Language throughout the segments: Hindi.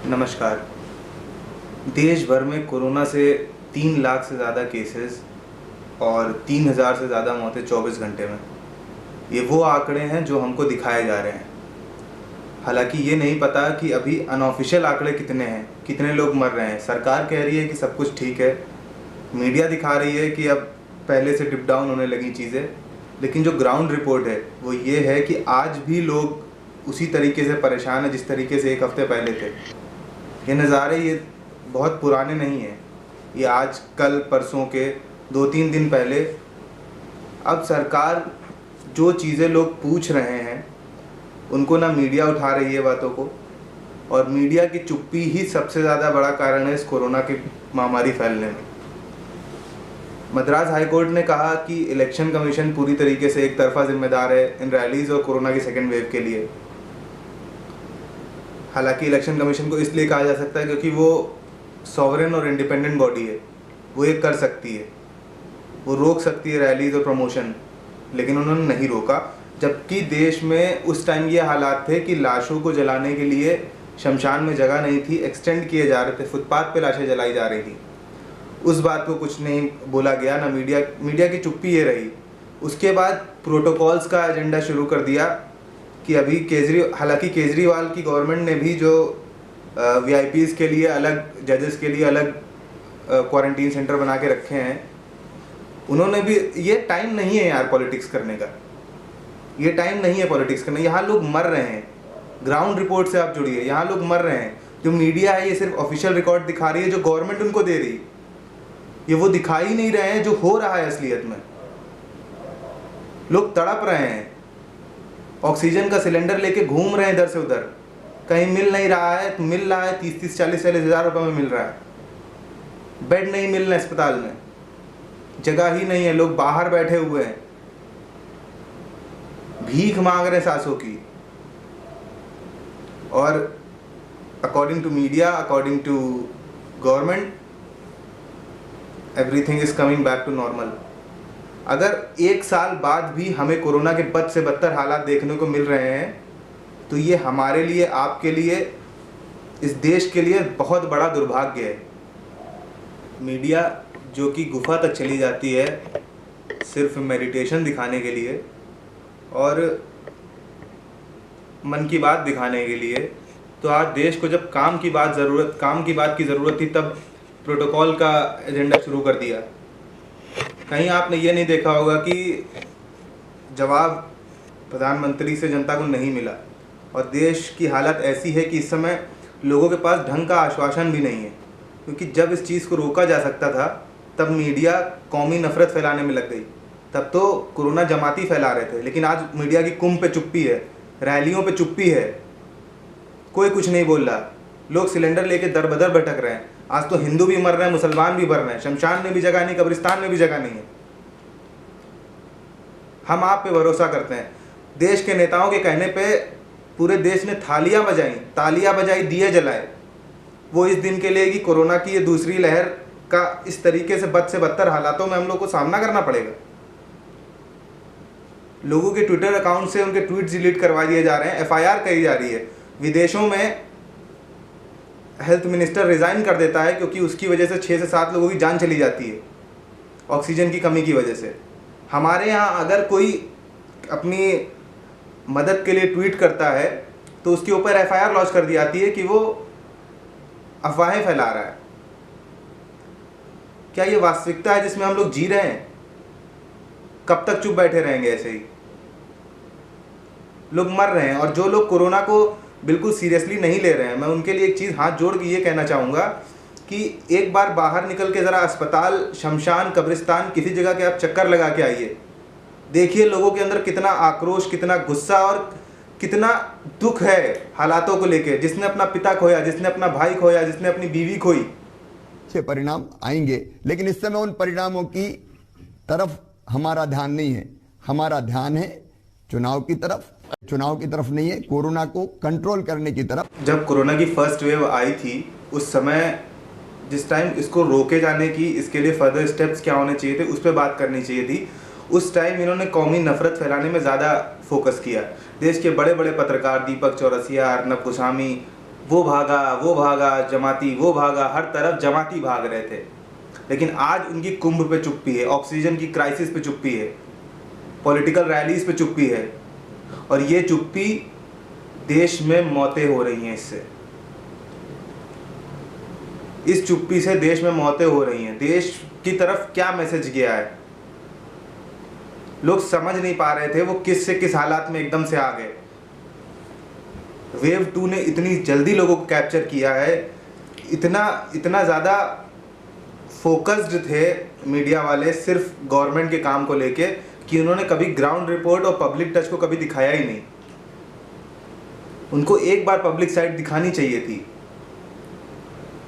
नमस्कार। देश भर में कोरोना से 3 लाख से ज़्यादा केसेस और 3,000 से ज़्यादा मौतें 24 घंटे में। ये वो आंकड़े हैं जो हमको दिखाए जा रहे हैं। हालांकि ये नहीं पता कि अभी अनऑफिशियल आंकड़े कितने हैं, कितने लोग मर रहे हैं। सरकार कह रही है कि सब कुछ ठीक है, मीडिया दिखा रही है कि अब पहले से डिप डाउन होने लगी चीज़ें, लेकिन जो ग्राउंड रिपोर्ट है वो ये है कि आज भी लोग उसी तरीके से परेशान हैं जिस तरीके से एक हफ्ते पहले थे। ये नज़ारे ये बहुत पुराने नहीं हैं, ये आज कल परसों के 2-3 दिन पहले। अब सरकार जो चीज़ें लोग पूछ रहे हैं उनको ना मीडिया उठा रही है बातों को, और मीडिया की चुप्पी ही सबसे ज़्यादा बड़ा कारण है इस कोरोना की महामारी फैलने में। मद्रास हाई कोर्ट ने कहा कि इलेक्शन कमीशन पूरी तरीके से एक तरफा जिम्मेदार है इन रैलीज और कोरोना की सेकेंड वेव के लिए। हालांकि इलेक्शन कमीशन को इसलिए कहा जा सकता है क्योंकि वो सॉवरेन और इंडिपेंडेंट बॉडी है, वो ये कर सकती है, वो रोक सकती है रैलीज और प्रमोशन, लेकिन उन्होंने नहीं रोका। जबकि देश में उस टाइम ये हालात थे कि लाशों को जलाने के लिए शमशान में जगह नहीं थी, एक्सटेंड किए जा रहे थे, फुटपाथ पे लाशें जलाई जा रही थी। उस बात को कुछ नहीं बोला गया, ना मीडिया की चुप्पी ये रही। उसके बाद प्रोटोकॉल्स का एजेंडा शुरू कर दिया कि अभी हालांकि केजरीवाल की गवर्नमेंट ने भी जो वीआईपीज़ के लिए अलग, जजेस के लिए अलग क्वारंटीन सेंटर बना के रखे हैं, उन्होंने भी, ये टाइम नहीं है यार पॉलिटिक्स करने का, ये टाइम नहीं है पॉलिटिक्स करने। यहाँ लोग मर रहे हैं, ग्राउंड रिपोर्ट से आप जुड़िए, यहाँ लोग मर रहे हैं। जो मीडिया है ये सिर्फ ऑफिशियल रिकॉर्ड दिखा रही है जो गवर्नमेंट उनको दे रही, ये वो दिखा ही नहीं रहे हैं जो हो रहा है असलियत में। लोग तड़प रहे हैं, ऑक्सीजन का सिलेंडर लेके घूम रहे हैं इधर से उधर, कहीं मिल नहीं रहा है तो मिल रहा है 30-30, 40-40 हज़ार रुपये में मिल रहा है। बेड नहीं मिल रहे अस्पताल में, जगह ही नहीं है, लोग बाहर बैठे हुए हैं, भीख मांग रहे हैं सांसों की। और according to media, according to government, everything is coming back to normal. अगर 1 साल बाद भी हमें कोरोना के बद से बदतर हालात देखने को मिल रहे हैं तो ये हमारे लिए, आपके लिए, इस देश के लिए बहुत बड़ा दुर्भाग्य है। मीडिया जो कि गुफा तक चली जाती है सिर्फ मेडिटेशन दिखाने के लिए और मन की बात दिखाने के लिए, तो आज देश को जब काम की बात की ज़रूरत थी तब प्रोटोकॉल का एजेंडा शुरू कर दिया। कहीं आपने ये नहीं देखा होगा कि जवाब प्रधानमंत्री से जनता को नहीं मिला, और देश की हालत ऐसी है कि इस समय लोगों के पास ढंग का आश्वासन भी नहीं है। क्योंकि जब इस चीज़ को रोका जा सकता था तब मीडिया कौमी नफरत फैलाने में लग गई, तब तो कोरोना जमाती फैला रहे थे। लेकिन आज मीडिया की कुंभ पे चुप्पी है, रैलियों पे चुप्पी है, कोई कुछ नहीं बोल रहा। लोग सिलेंडर लेके दर बदर भटक रहे हैं। आज तो हिंदू भी मर रहे हैं, मुसलमान भी मर रहे हैं, शमशान में भी जगह नहीं, कब्रिस्तान में भी जगह नहीं है। हम आप पे भरोसा करते हैं। देश के नेताओं के कहने पे पूरे देश ने थालियां बजाई, तालियां बजाई, दिए जलाए, वो इस दिन के लिए कि कोरोना की ये दूसरी लहर का इस तरीके से बद से बदतर हालातों में हम लोग को सामना करना पड़ेगा। लोगों के ट्विटर अकाउंट से उनके ट्वीट डिलीट करवा दिए जा रहे हैं, एफआईआर करी जा रही है। विदेशों में हेल्थ मिनिस्टर रिज़ाइन कर देता है क्योंकि उसकी वजह से 6 से 7 लोगों की जान चली जाती है ऑक्सीजन की कमी की वजह से। हमारे यहाँ अगर कोई अपनी मदद के लिए ट्वीट करता है तो उसके ऊपर एफआईआर लॉन्च कर दी जाती है कि वो अफवाहें फैला रहा है। क्या ये वास्तविकता है जिसमें हम लोग जी रहे हैं? कब तक चुप बैठे रहेंगे ऐसे ही? लोग मर रहे हैं, और जो लोग कोरोना को बिल्कुल सीरियसली नहीं ले रहे हैं, मैं उनके लिए एक चीज़ हाथ जोड़ के ये कहना चाहूँगा कि एक बार बाहर निकल के ज़रा अस्पताल, शमशान, कब्रिस्तान, किसी जगह के आप चक्कर लगा के आइए। देखिए लोगों के अंदर कितना आक्रोश, कितना गुस्सा और कितना दुख है हालातों को लेके। जिसने अपना पिता खोया, जिसने अपना भाई खोया, जिसने अपनी बीवी खोई। अच्छे परिणाम आएंगे, लेकिन इस समय उन परिणामों की तरफ हमारा ध्यान नहीं है। हमारा ध्यान है चुनाव की तरफ। चुनाव की तरफ नहीं है, कोरोना को कंट्रोल करने की तरफ। जब कोरोना की फर्स्ट वेव आई थी उस समय, जिस टाइम इसको रोके जाने की, इसके लिए फर्दर स्टेप्स क्या होने चाहिए थे उस पर बात करनी चाहिए थी। उस टाइम इन्होंने कौमी नफरत फैलाने में ज़्यादा फोकस किया। देश के बड़े बड़े पत्रकार, दीपक चौरसिया, अर्नब गोस्वामी, वो भागा जमाती, वो भागा, हर तरफ जमाती भाग रहे थे। लेकिन आज उनकी कुंभ पे चुप्पी है, ऑक्सीजन की क्राइसिस पे चुप्पी है, पॉलिटिकल रैलीज पे चुप्पी है। और ये चुप्पी, देश में मौतें हो रही हैं इससे, इस चुप्पी से देश में मौतें हो रही हैं। देश की तरफ क्या मैसेज गया है, लोग समझ नहीं पा रहे थे वो किस से किस हालात में एकदम से आ गए। वेव 2 ने इतनी जल्दी लोगों को कैप्चर किया है, इतना ज़्यादा फोकस्ड थे मीडिया वाले सिर्फ गवर्नमेंट के काम को लेके कि उन्होंने कभी ग्राउंड रिपोर्ट और पब्लिक टच को कभी दिखाया ही नहीं। उनको एक बार पब्लिक साइड दिखानी चाहिए थी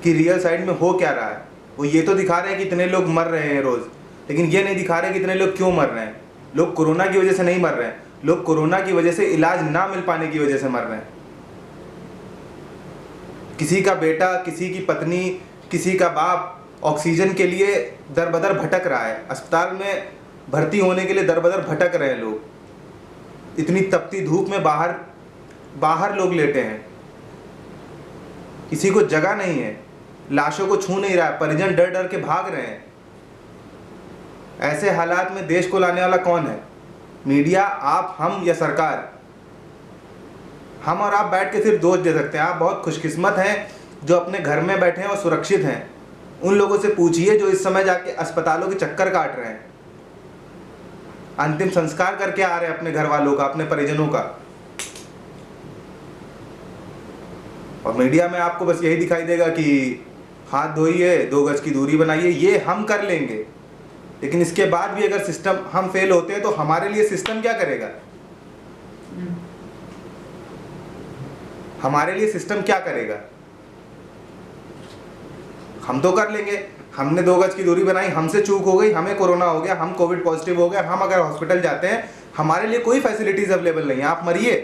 कि रियल साइड में हो क्या रहा है। वो ये तो दिखा रहे हैं कि इतने लोग मर रहे हैं रोज़, लेकिन ये नहीं दिखा रहे कि इतने लोग क्यों मर रहे हैं। लोग कोरोना की वजह से नहीं मर रहे हैं, लोग कोरोना की वजह से इलाज ना मिल पाने की वजह से मर रहे हैं। किसी का बेटा, किसी की पत्नी, किसी का बाप ऑक्सीजन के लिए दर-बदर भटक रहा है, अस्पताल में भर्ती होने के लिए दर-बदर भटक रहे हैं लोग। इतनी तपती धूप में बाहर लोग लेटे हैं, किसी को जगह नहीं है, लाशों को छू नहीं रहा है, परिजन डर डर के भाग रहे हैं। ऐसे हालात में देश को लाने वाला कौन है? मीडिया, आप, हम या सरकार? हम और आप बैठ के सिर्फ दोष दे सकते हैं। आप बहुत खुशकिस्मत हैं जो अपने घर में बैठे हैं और सुरक्षित हैं। उन लोगों से पूछिए जो इस समय जाके अस्पतालों के चक्कर काट रहे हैं, अंतिम संस्कार करके आ रहे हैं अपने घर वालों का, अपने परिजनों का। और मीडिया में आपको बस यही दिखाई देगा कि हाथ धोइए, 2 गज की दूरी बनाइए, ये हम कर लेंगे। लेकिन इसके बाद भी अगर सिस्टम, हम फेल होते हैं तो हमारे लिए सिस्टम क्या करेगा? हमारे लिए सिस्टम क्या करेगा? हम तो कर लेंगे, हमने 2 गज की दूरी बनाई, हमसे चूक हो गई, हमें कोरोना हो गया, हम कोविड पॉजिटिव हो गए, हम अगर हॉस्पिटल जाते हैं, हमारे लिए कोई फैसिलिटीज अवेलेबल नहीं है, आप मरिए।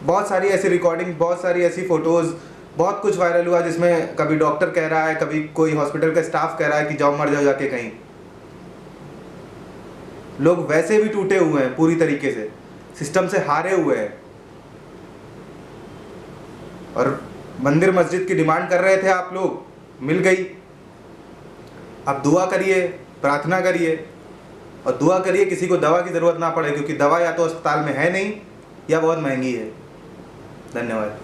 बहुत सारी ऐसी रिकॉर्डिंग, बहुत सारी ऐसी फोटोज, बहुत कुछ वायरल हुआ जिसमें कभी डॉक्टर कह रहा है, कभी कोई हॉस्पिटल का स्टाफ कह रहा है कि जाओ मर जाओ जाके कहीं। लोग वैसे भी टूटे हुए हैं, पूरी तरीके से सिस्टम से हारे हुए हैं। और मंदिर मस्जिद की डिमांड कर रहे थे आप लोग, मिल गई। अब दुआ करिए, प्रार्थना करिए, और दुआ करिए किसी को दवा की ज़रूरत ना पड़े, क्योंकि दवा या तो अस्पताल में है नहीं या बहुत महंगी है। धन्यवाद।